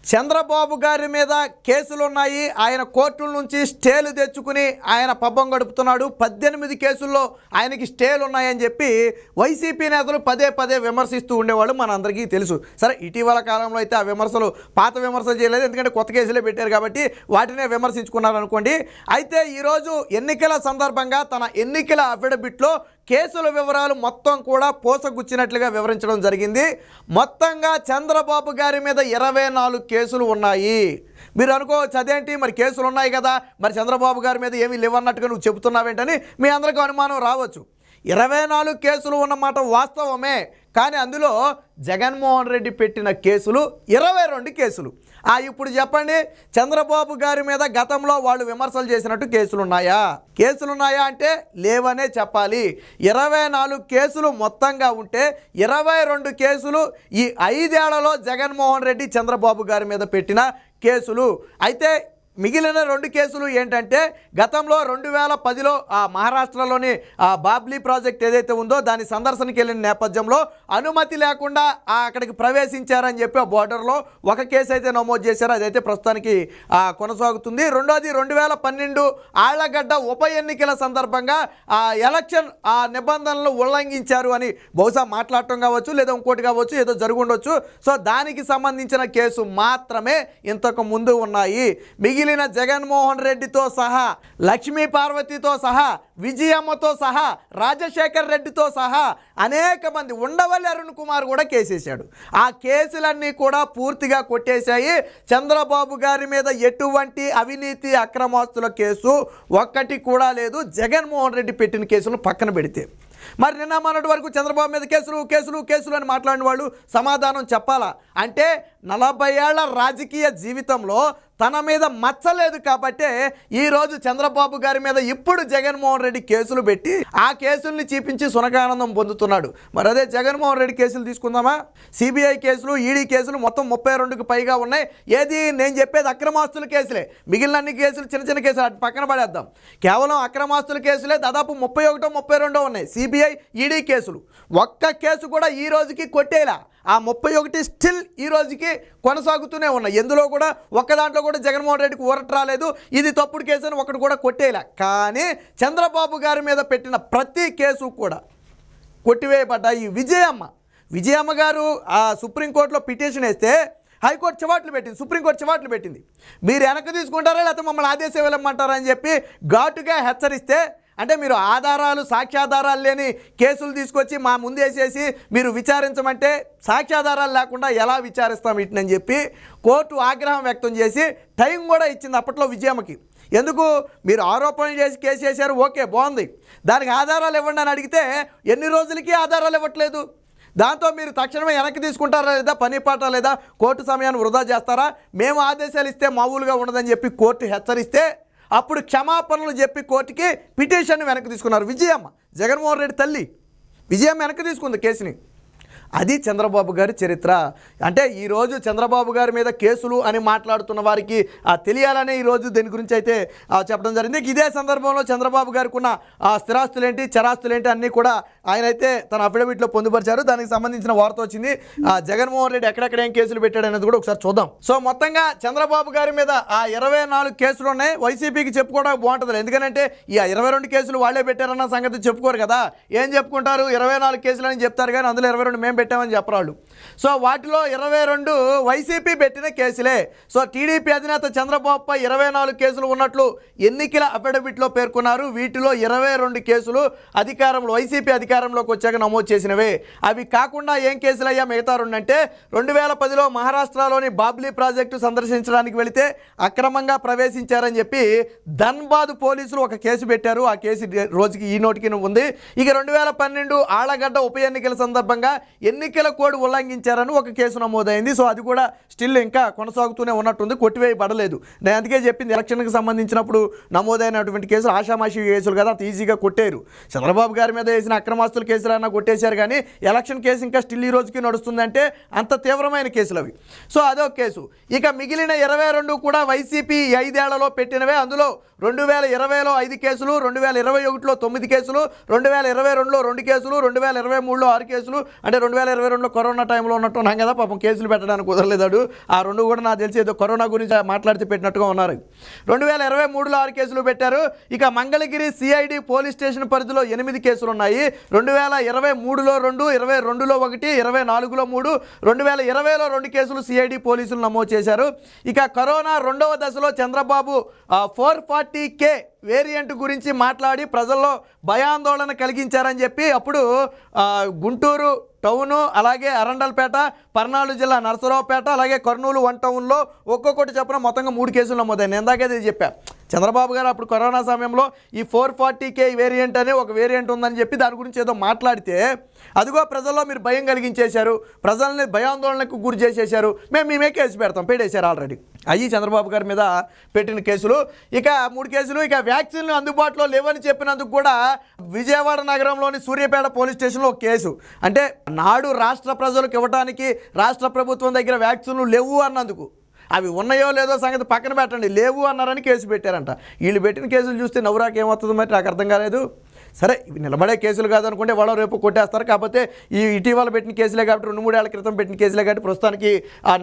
చంద్రబాబు గారి మీద కేసులు ఉన్నాయి. ఆయన కోర్టుల నుంచి స్టేలు తెచ్చుకుని ఆయన పబ్బం గడుపుతున్నాడు. 18 కేసుల్లో ఆయనకి స్టేలు ఉన్నాయని చెప్పి వైసీపీ నేతలు పదే పదే విమర్శిస్తూ ఉండేవాళ్ళు మనందరికీ తెలుసు. సరే, ఇటీవల కాలంలో అయితే ఆ విమర్శలు పాత విమర్శలు చేయలేదు, ఎందుకంటే కొత్త కేసులే పెట్టారు కాబట్టి వాటినే విమర్శించుకున్నారు అనుకోండి. అయితే ఈరోజు ఎన్నికల సందర్భంగా తన ఎన్నికల అఫిడవిట్లో కేసుల వివరాలు మొత్తం కూడా పోసగుచ్చినట్లుగా వివరించడం జరిగింది. మొత్తంగా చంద్రబాబు గారి మీద 24 కేసులు ఉన్నాయి. మీరు అనుకోవచ్చు, అదేంటి మరి కేసులు ఉన్నాయి కదా, మరి చంద్రబాబు గారి మీద ఏమీ లేవన్నట్టుగా నువ్వు చెబుతున్నావేంటని మీ అందరికీ అనుమానం రావచ్చు. 24 కేసులు ఉన్నమాట వాస్తవమే, కానీ అందులో జగన్మోహన్ రెడ్డి పెట్టిన కేసులు 22 కేసులు. ఇప్పుడు చెప్పండి, చంద్రబాబు గారి మీద గతంలో వాళ్ళు విమర్శలు చేసినట్టు కేసులున్నాయా అంటే లేవనే చెప్పాలి. 24 కేసులు మొత్తంగా ఉంటే 22 కేసులు ఈ 5 ఏళ్లలో జగన్మోహన్ రెడ్డి చంద్రబాబు గారి మీద పెట్టిన కేసులు. అయితే మిగిలిన 2 కేసులు ఏంటంటే, గతంలో 2010లో మహారాష్ట్రలోని బాబ్లీ ప్రాజెక్ట్ ఏదైతే ఉందో దాని సందర్శనకి వెళ్ళిన నేపథ్యంలో అనుమతి లేకుండా అక్కడికి ప్రవేశించారని చెప్పి ఆ బోర్డర్లో ఒక కేసు అయితే నమోదు చేశారు. అదైతే ప్రస్తుతానికి కొనసాగుతుంది. రెండోది 2012 ఆళ్లగడ్డ ఉప ఎన్నికల సందర్భంగా ఎలక్షన్ నిబంధనలు ఉల్లంఘించారు అని బహుశా మాట్లాడటం కావచ్చు, లేదా ఇంకోటి కావచ్చు, ఏదో జరుగుండొచ్చు. సో దానికి సంబంధించిన కేసు మాత్రమే ఇంతకు ముందు ఉన్నాయి. మిగిలిన జగన్మోహన్ రెడ్డితో సహా, లక్ష్మీ పార్వతితో సహా, విజయమ్మతో సహా, రాజశేఖర్ రెడ్డితో సహా అనేక మంది, ఉండవల్లి అరుణ్ కుమార్ కూడా కేసేశాడు. ఆ కేసులన్నీ కూడా పూర్తిగా కొట్టేశాయి. చంద్రబాబు గారి మీద ఎటువంటి అవినీతి అక్రమాస్తుల కేసు ఒక్కటి కూడా లేదు. జగన్మోహన్ రెడ్డి పెట్టిన కేసులు పక్కన పెడితే మరి నిన్న మొన్నటి వరకు చంద్రబాబు మీద కేసులు అని మాట్లాడిన వాళ్ళు సమాధానం చెప్పాలా? అంటే 40 ఏళ్ల రాజకీయ జీవితంలో తన మీద మచ్చలేదు కాబట్టే ఈరోజు చంద్రబాబు గారి మీద ఇప్పుడు జగన్మోహన్ రెడ్డి కేసులు పెట్టి ఆ కేసుల్ని చూపించి సునకానందం పొందుతున్నాడు. మరి అదే జగన్మోహన్ రెడ్డి కేసులు తీసుకుందామా? సిబిఐ కేసులు, ఈడీ కేసులు మొత్తం 32కి పైగా ఉన్నాయి. ఏది నేను చెప్పేది అక్రమాస్తుల కేసులే. మిగిలిన అన్ని కేసులు చిన్న కేసులు అటు పక్కన పడేద్దాం. కేవలం అక్రమాస్తుల కేసులే దాదాపు 31, 32 ఉన్నాయి. సిబిఐ, ఈడీ కేసులు ఒక్క కేసు కూడా ఈ రోజుకి కొట్టేలా. ఆ 31 స్టిల్ ఈ రోజుకి కొనసాగుతూనే ఉన్నాయి. ఎందులో కూడా ఒక్క దాంట్లో కూడా జగన్మోహన్ రెడ్డికి ఊరట రాలేదు. ఇది తప్పుడు కేసు అని ఒకటి కూడా కొట్టేలా. కానీ చంద్రబాబు గారి మీద పెట్టిన ప్రతి కేసు కూడా కొట్టివేయబడ్డాయి. విజయమ్మ గారు సుప్రీంకోర్టులో పిటిషన్ వేస్తే హైకోర్టు చివాట్లు పెట్టింది, సుప్రీంకోర్టు చివాట్లు పెట్టింది. మీరు వెనక్కి తీసుకుంటారా లేకపోతే మమ్మల్ని ఆదేశం వెళ్ళమంటారా అని చెప్పి ఘాటుగా హెచ్చరిస్తే, అంటే మీరు సాక్ష్యాధారాలు లేని కేసులు తీసుకొచ్చి మా ముందేసేసి మీరు విచారించమంటే సాక్ష్యాధారాలు లేకుండా ఎలా విచారిస్తాం వీటిని చెప్పి కోర్టు ఆగ్రహం వ్యక్తం చేసి టైం కూడా ఇచ్చింది అప్పట్లో విజయమ్మకి. ఎందుకు? మీరు ఆరోపణలు చేసి కేసు చేశారు, ఓకే బాగుంది, దానికి ఆధారాలు ఇవ్వండి అని అడిగితే ఎన్ని రోజులకి ఆధారాలు ఇవ్వట్లేదు. దాంతో మీరు తక్షణమే వెనక్కి తీసుకుంటారా లేదా, పని పాట లేదా, కోర్టు సమయాన్ని వృధా చేస్తారా, మేము ఆదేశాలు ఇస్తే మామూలుగా ఉండదని చెప్పి కోర్టు హెచ్చరిస్తే అప్పుడు క్షమాపణలు చెప్పి కోర్టుకి పిటిషన్ వెనక్కి తీసుకున్నారు విజయమ్మ. జగన్మోహన్ రెడ్డి తల్లి విజయమ్మ వెనక్కి తీసుకుంది కేసుని. అది చంద్రబాబు గారి చరిత్ర. అంటే ఈరోజు చంద్రబాబు గారి మీద కేసులు అని మాట్లాడుతున్న వారికి తెలియాలనే ఈరోజు దీని గురించి అయితే చెప్పడం జరిగింది. ఇదే సందర్భంలో చంద్రబాబు గారికి ఉన్న స్థిరాస్తులేంటి, చరాస్తులేంటి అన్నీ కూడా ఆయన అయితే తన అఫిడవిట్లో పొందుపరిచారు. దానికి సంబంధించిన వార్త వచ్చింది. జగన్మోహన్ రెడ్డి ఎక్కడెక్కడ ఏం కేసులు పెట్టాడు అనేది కూడా ఒకసారి చూద్దాం. సో మొత్తంగా చంద్రబాబు గారి మీద 24 కేసులు ఉన్నాయి. వైసీపీకి చెప్పుకోవడానికి బాగుంటుంది, ఎందుకంటే ఈ 22 కేసులు వాళ్ళే పెట్టారన్న సంగతి చెప్పుకోరు కదా. ఏం చెప్పుకుంటారు? 24 కేసులు అని చెప్తారు, కానీ అందులో 22 మేము పెట్టామని చెప్పరాళ్ళు. సో వాటిలో 22 వైసీపీ పెట్టిన కేసులే. సో టీడీపీ అధినేత చంద్రబాబుపై 24 కేసులు ఉన్నట్లు ఎన్నికల అఫిడవిట్లో పేర్కొన్నారు. వీటిలో 22 కేసులు వైసీపీ అధికారంలోకి వచ్చాక నమోదు చేసినవే. అవి కాకుండా ఏం కేసులు అయ్యా మిగతా 2 అంటే, 2010లో మహారాష్ట్రలోని బాబ్లీ ప్రాజెక్టు సందర్శించడానికి వెళితే అక్రమంగా ప్రవేశించారని చెప్పి ధన్బాద్ పోలీసులు ఒక కేసు పెట్టారు. ఆ కేసు రోజుకి ఈ నోటికి ఉంది. ఇక 2012 ఆళ్లగడ్డ ఉప ఎన్నికల సందర్భంగా ఎన్నికల కోడ్ ఉల్లంఘించారని ఒక కేసు నమోదైంది. సో అది కూడా స్టిల్ ఇంకా కొనసాగుతూనే ఉన్నట్టుంది, కొట్టివేయబడలేదు. నేను అందుకే చెప్పింది, ఎలక్షన్కి సంబంధించినప్పుడు నమోదైనటువంటి కేసులు ఆషామాషి కేసులు కదా, అంత ఈజీగా కొట్టేరు. చంద్రబాబు గారి మీద వేసిన అక్రమాస్తుల కేసులన్నా కొట్టేశారు, కానీ ఎలక్షన్ కేసు ఇంకా స్టిల్ ఈ రోజుకి నడుస్తుందంటే అంత తీవ్రమైన కేసులు అవి. సో అదొక కేసు. ఇక మిగిలిన 22 కూడా వైసీపీ 5 ఏళ్లలో పెట్టినవే. అందులో 2020లో 5 కేసులు, 2021లో 9 కేసులు, 2022లో 2 కేసులు, 2023లో 6 కేసులు, అంటే 2022లో కరోనా టైంలో టైంలో ఉన్నట్టున్నాం కదా, పాపం కేసులు పెట్టడానికి కుదరలేదాడు. ఆ రెండు కూడా నాకు తెలిసి ఏదో కరోనా గురించి మాట్లాడితే పెట్టినట్టుగా ఉన్నారు. 2023లో 6 కేసులు పెట్టారు. ఇక మంగళగిరి సిఐడి పోలీస్ స్టేషన్ పరిధిలో 8 కేసులు ఉన్నాయి. 2023లో 2, 22లో 1, 24లో 3, 2020లో 2 కేసులు సిఐడి పోలీసులు నమోదు చేశారు. ఇక కరోనా రెండవ దశలో చంద్రబాబు 440K వేరియంట్ గురించి మాట్లాడి ప్రజల్లో భయాందోళన కలిగించారని చెప్పి అప్పుడు గుంటూరు టౌను, అలాగే అరండల్పేట, పర్నాడు జిల్లా నరసరావుపేట, అలాగే కర్నూలు 1 టౌన్లో ఒక్కొక్కటి చెప్పిన మొత్తంగా 3 కేసులు నమోదాయి. నేను ఇందాకే చెప్పా, చంద్రబాబు గారు అప్పుడు కరోనా సమయంలో ఈ 440K వేరియంట్ అనే ఒక వేరియంట్ ఉందని చెప్పి దాని గురించి ఏదో మాట్లాడితే అదిగో ప్రజల్లో మీరు భయం కలిగించేశారు, ప్రజల్ని భయాందోళనకు గురి చేసేశారు, మేమే కేసు పెడతాం, పెట్టేశారు ఆల్రెడీ. అయ్యి చంద్రబాబు గారి మీద పెట్టిన కేసులు. ఇక 3 కేసులు. ఇక వ్యాక్సిన్లు అందుబాటులో లేవని చెప్పినందుకు కూడా విజయవాడ నగరంలోని సూర్యాపేట పోలీస్ స్టేషన్లో ఒక కేసు. అంటే నాడు రాష్ట్ర ప్రజలకు ఇవ్వడానికి రాష్ట్ర ప్రభుత్వం దగ్గర వ్యాక్సిన్లు లేవు అన్నందుకు, అవి ఉన్నాయో లేదో సంగతి పక్కన పెట్టండి, లేవు అన్నారని కేసు పెట్టారంట. వీళ్ళు పెట్టిన కేసులు చూస్తే నవ్వురాకి ఏమవుతుంది మరి నాకు అర్థం కాలేదు. సరే, ఇవి నిలబడే కేసులు కాదనుకుంటే వాళ్ళ రేపు కొట్టేస్తారు. కాకపోతే ఈ ఇటీవల పెట్టిన కేసులే కాబట్టి 2-3 ఏళ్ల క్రితం పెట్టిన కేసులే కాబట్టి ప్రస్తుతానికి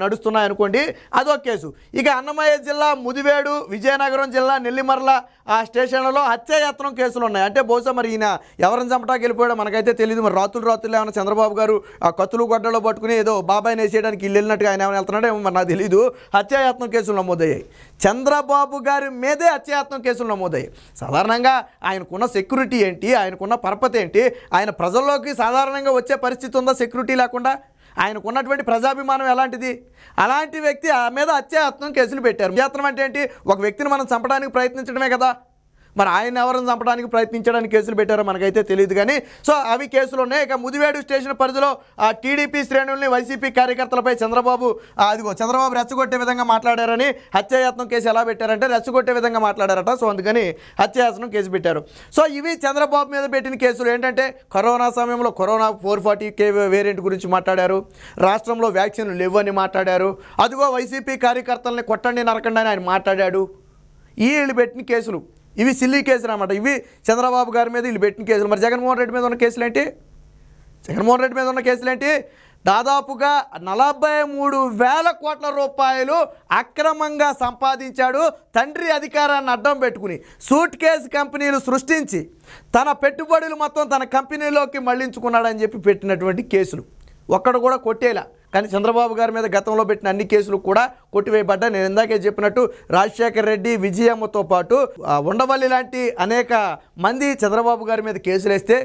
నడుస్తున్నాయి అనుకోండి, అదొక కేసు. ఇక అన్నమయ్య జిల్లా ముదివేడు, విజయనగరం జిల్లా నెల్లిమర్ల ఆ స్టేషన్లలో హత్యాయత్నం కేసులు ఉన్నాయి. అంటే బహుశా మరి ఈయన ఎవరిని చంపటానికి వెళ్ళిపోయాడో మనకైతే తెలియదు. మరి రాత్రులు ఏమైనా చంద్రబాబు గారు ఆ కత్తులు గొడ్డలో పట్టుకుని ఏదో బాబాయిని వేసేయడానికి ఇల్లు వెళ్ళినట్టుగా ఆయన ఏమైనా వెళ్తున్నాడో ఏమో మరి నాకు తెలియదు. హత్యాయత్నం కేసులు నమోదయ్యాయి. చంద్రబాబు గారి మీదే హత్యాయత్నం కేసులు నమోదయ్యాయి. సాధారణంగా ఆయనకున్న సెక్యూరిటీ ఏంటి, ఆయనకున్న పరపతి ఏంటి, ఆయన ప్రజల్లోకి సాధారణంగా వచ్చే పరిస్థితి ఉందా సెక్యూరిటీ లేకుండా? ఆయనకున్నటువంటి ప్రజాభిమానం ఎలాంటిది? అలాంటి వ్యక్తి మీద హత్యాయత్నం కేసులు పెట్టారు. హత్యాయత్నం అంటే ఏంటి? ఒక వ్యక్తిని మనం చంపడానికి ప్రయత్నించడమే కదా. మరి ఆయన ఎవరిని చంపడానికి ప్రయత్నించడానికి కేసులు పెట్టారో మనకైతే తెలియదు. కానీ సో అవి కేసులు ఉన్నాయి. ఇక ముదివేడు స్టేషన్ పరిధిలో ఆ టీడీపీ శ్రేణుల్ని వైసీపీ కార్యకర్తలపై చంద్రబాబు రెచ్చగొట్టే విధంగా మాట్లాడారని హత్యాయత్నం కేసు ఎలా పెట్టారంటే రెచ్చగొట్టే విధంగా మాట్లాడారట. సో అందుకని హత్యాయత్నం కేసు పెట్టారు. సో ఇవి చంద్రబాబు మీద పెట్టిన కేసులు. ఏంటంటే కరోనా సమయంలో కరోనా 440K వేరియంట్ గురించి మాట్లాడారు, రాష్ట్రంలో వ్యాక్సిన్లు లేవని మాట్లాడారు, అదిగో వైసీపీ కార్యకర్తల్ని కొట్టండి నరకండి అని ఆయన మాట్లాడాడు. వీళ్ళు పెట్టిన కేసులు ఇవి సిల్లీ కేసులు అన్నమాట. ఇవి చంద్రబాబు గారి మీద వీళ్ళు పెట్టిన కేసులు. మరి జగన్మోహన్ రెడ్డి మీద ఉన్న కేసులు ఏంటి? జగన్మోహన్ రెడ్డి మీద ఉన్న కేసులు ఏంటి? దాదాపుగా 43,000 కోట్ల రూపాయలు అక్రమంగా సంపాదించాడు. తండ్రి అధికారాన్ని అడ్డం పెట్టుకుని సూట్ కేసు కంపెనీలు సృష్టించి తన పెట్టుబడులు మొత్తం తన కంపెనీలోకి మళ్లించుకున్నాడని చెప్పి పెట్టినటువంటి కేసులు. ఒక్కడు కూడా కొట్టేలా. కానీ చంద్రబాబు గారి మీద గతంలో పెట్టిన అన్ని కేసులు కూడా కొట్టివేయబడ్డా. నేను ఇందాకే చెప్పినట్టు రాజశేఖర రెడ్డి, విజయమ్మతో పాటు ఉండవల్లి లాంటి అనేక మంది చంద్రబాబు గారి మీద కేసులు వేస్తే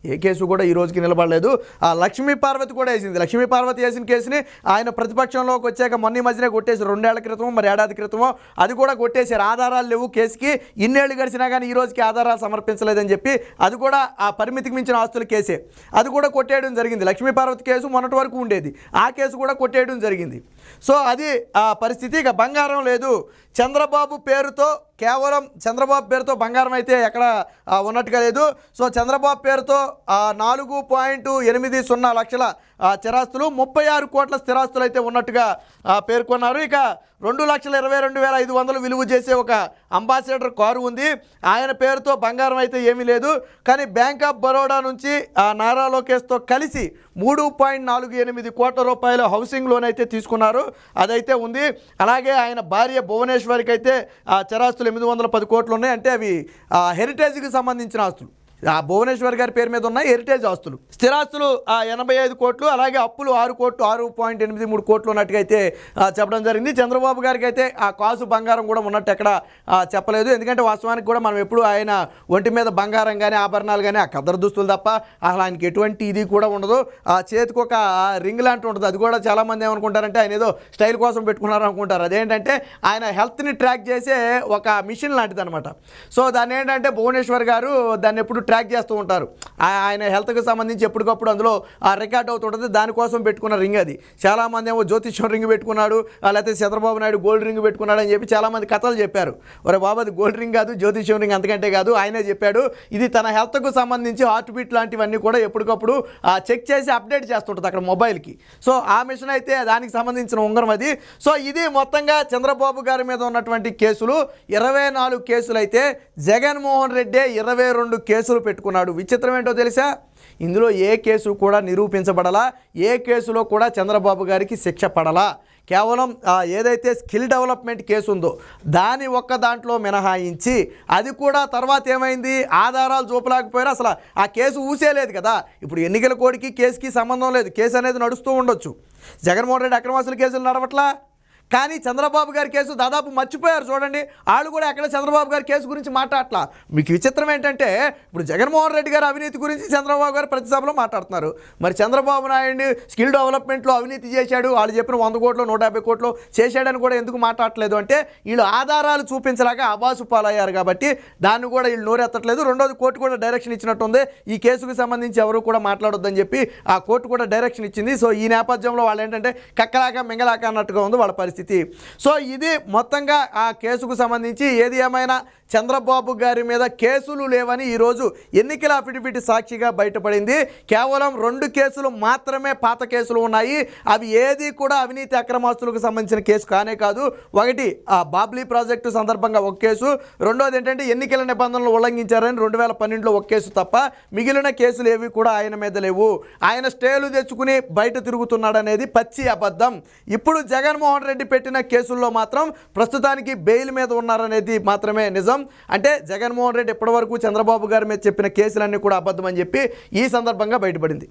ఏ కేసు కూడా ఈ రోజుకి నిలబడలేదు. ఆ లక్ష్మీ పార్వతి కూడా వేసింది. లక్ష్మీ పార్వతి వేసిన కేసుని ఆయన ప్రతిపక్షంలోకి వచ్చాక మొన్న మధ్యనే కొట్టేసి 2 ఏళ్ల క్రితమో మరి ఏడాది క్రితమో అది కూడా కొట్టేశారు. ఆధారాలు లేవు కేసుకి, ఇన్నేళ్ళు గడిచినా కానీ ఈ రోజుకి ఆధారాలు సమర్పించలేదని చెప్పి అది కూడా ఆ పరిమితికి మించిన ఆస్తుల కేసే, అది కూడా కొట్టేయడం జరిగింది. లక్ష్మీ పార్వతి కేసు మొన్నటి వరకు ఉండేది, ఆ కేసు కూడా కొట్టేయడం జరిగింది. సో అది ఆ పరిస్థితి. ఇక బంగారం లేదు. చంద్రబాబు పేరుతో కేవలం చంద్రబాబు పేరుతో బంగారం అయితే ఎక్కడ ఉన్నట్టుగా లేదు. సో చంద్రబాబు పేరుతో 4.80 లక్షల స్థిరాస్తులు, 36 కోట్ల స్థిరాస్తులు అయితే ఉన్నట్టుగా పేర్కొన్నారు. ఇక 2,22,500 విలువ చేసే ఒక అంబాసిడర్ కారు ఉంది. ఆయన పేరుతో బంగారం అయితే ఏమీ లేదు. కానీ బ్యాంక్ ఆఫ్ బరోడా నుంచి నారా లోకేష్తో కలిసి 3.48 కోట్ల రూపాయల హౌసింగ్ లోన్ అయితే తీసుకున్నారు, అదైతే ఉంది. అలాగే ఆయన భార్య భువనేశ్వరికి అయితే స్థిరాస్తులు 810 కోట్లు ఉన్నాయి. అంటే అవి హెరిటేజ్కి సంబంధించిన ఆస్తులు. భువనేశ్వర్ గారి పేరు మీద ఉన్నాయి హెరిటేజ్ ఆస్తులు. స్థిరాస్తులు 85 కోట్లు, అలాగే అప్పులు 6 కోట్లు 6.83 కోట్లు ఉన్నట్టుగా అయితే చెప్పడం జరిగింది. చంద్రబాబు గారికి అయితే ఆ కాసు బంగారం కూడా ఉన్నట్టు ఎక్కడ చెప్పలేదు. ఎందుకంటే వాస్తవానికి కూడా మనం ఎప్పుడు ఆయన ఒంటి మీద బంగారం కానీ ఆభరణాలు కానీ ఆ కద్దరు దుస్తులు తప్ప అసలు ఆయనకి ఎటువంటి ఇది కూడా ఉండదు. ఆ చేతికి ఒక రింగ్ లాంటి ఉంటుంది, అది కూడా చాలామంది ఏమనుకుంటారంటే ఆయన ఏదో స్టైల్ కోసం పెట్టుకున్నారు అనుకుంటారు. అదేంటంటే ఆయన హెల్త్ని ట్రాక్ చేసే ఒక మిషన్ లాంటిది అనమాట. సో దాన్ని ఏంటంటే భువనేశ్వర్ గారు దాన్ని ఎప్పుడు ట్రాక్ చేస్తూ ఉంటారు. ఆయన హెల్త్కి సంబంధించి ఎప్పటికప్పుడు అందులో రికార్డ్ అవుతుంటుంది. దానికోసం పెట్టుకున్న రింగ్ అది. చాలామంది ఏమో జ్యోతిష్యం రింగ్ పెట్టుకున్నాడు, లేకపోతే చంద్రబాబు నాయుడు గోల్డ్ రింగ్ పెట్టుకున్నాడు అని చెప్పి చాలామంది కథలు చెప్పారు. ఒరే బాబు అది గోల్డ్ రింగ్ కాదు, జ్యోతిష్యం రింగ్ అంతకంటే కాదు. ఆయనే చెప్పాడు ఇది తన హెల్త్కు సంబంధించి హార్ట్ బీట్ లాంటివన్నీ కూడా ఎప్పటికప్పుడు చెక్ చేసి అప్డేట్ చేస్తుంటుంది అక్కడ మొబైల్కి. సో ఆ మిషన్ అయితే దానికి సంబంధించిన ఉంగరం అది. సో ఇది మొత్తంగా చంద్రబాబు గారి మీద ఉన్నటువంటి కేసులు. 24 కేసులు అయితే జగన్మోహన్ రెడ్డి 22 కేసులు పెట్టుకున్నాడు. విచిత్రం ఏంటో తెలుసా? ఇందులో ఏ కేసు కూడా నిరూపించబడలా, ఏ కేసులో కూడా చంద్రబాబు గారికి శిక్ష పడలా. కేవలం ఏదైతే స్కిల్ డెవలప్మెంట్ కేసు ఉందో దాని ఒక్క దాంట్లో మినహాయించి, అది కూడా తర్వాత ఏమైంది, ఆధారాలు చూపలేకపోయారు. అసలు ఆ కేసు ఊసేలేదు కదా. ఇప్పుడు ఎన్నికల కోడ్కి కేసుకి సంబంధం లేదు, కేసు అనేది నడుస్తూ ఉండొచ్చు. జగన్మోహన్ రెడ్డి అక్రమాస్తుల కేసులు నడవట్లా, కానీ చంద్రబాబు గారి కేసు దాదాపు మర్చిపోయారు. చూడండి, వాళ్ళు కూడా ఎక్కడ చంద్రబాబు గారి కేసు గురించి మాట్లాడట్లా. మీకు విచిత్రం ఏంటంటే, ఇప్పుడు జగన్మోహన్ రెడ్డి గారి అవినీతి గురించి చంద్రబాబు గారు ప్రతి సభలో మాట్లాడుతున్నారు. మరి చంద్రబాబు నాయుడు స్కిల్ డెవలప్మెంట్లో అవినీతి చేశాడు, వాళ్ళు చెప్పిన 100 కోట్లు 150 కోట్లు చేశాడని కూడా ఎందుకు మాట్లాడట్లేదు అంటే, వీళ్ళు ఆధారాలు చూపించలేక అబాసు పాలయ్యారు కాబట్టి దాన్ని కూడా వీళ్ళు నోరెత్తట్లేదు. రెండోది, కోర్టు కూడా డైరెక్షన్ ఇచ్చినట్టుంది, ఈ కేసుకు సంబంధించి ఎవరు కూడా మాట్లాడొద్దని చెప్పి ఆ కోర్టు కూడా డైరెక్షన్ ఇచ్చింది. సో ఈ నేపథ్యంలో వాళ్ళు ఏంటంటే కక్కలాక మింగలాక అన్నట్టుగా ఉంది వాళ్ళ పరిస్థితి. సో ఇది మొత్తంగా ఆ కేసుకు సంబంధించి. ఏది ఏమైనా చంద్రబాబు గారి మీద కేసులు లేవని ఈరోజు ఎన్నికల అఫిడవిట్ సాక్షిగా బయటపడింది. కేవలం 2 కేసులు మాత్రమే పాత కేసులు ఉన్నాయి. అవి ఏది కూడా అవినీతి అక్రమాస్తులకు సంబంధించిన కేసు కానే కాదు. ఒకటి ఆ బాబ్లీ ప్రాజెక్టు సందర్భంగా ఒక కేసు, రెండోది ఏంటంటే ఎన్నికల నిబంధనలు ఉల్లంఘించారని 2012లో ఒక కేసు తప్ప మిగిలిన కేసులు ఏవి కూడా ఆయన మీద లేవు. ఆయన స్టేలు తెచ్చుకుని బయట తిరుగుతున్నాడనేది పచ్చి అబద్ధం. ఇప్పుడు జగన్మోహన్ రెడ్డి పెట్టిన కేసుల్లో మాత్రం ప్రస్తుతానికి బెయిల్ మీద ఉన్నారనేది మాత్రమే నిజం. అంటే జగన్మోహన్ రెడ్డి ఇప్పటివరకు చంద్రబాబు గారి మీద చెప్పిన కేసులన్నీ కూడా అబద్ధం అని చెప్పి ఈ సందర్భంగా బయటపడింది.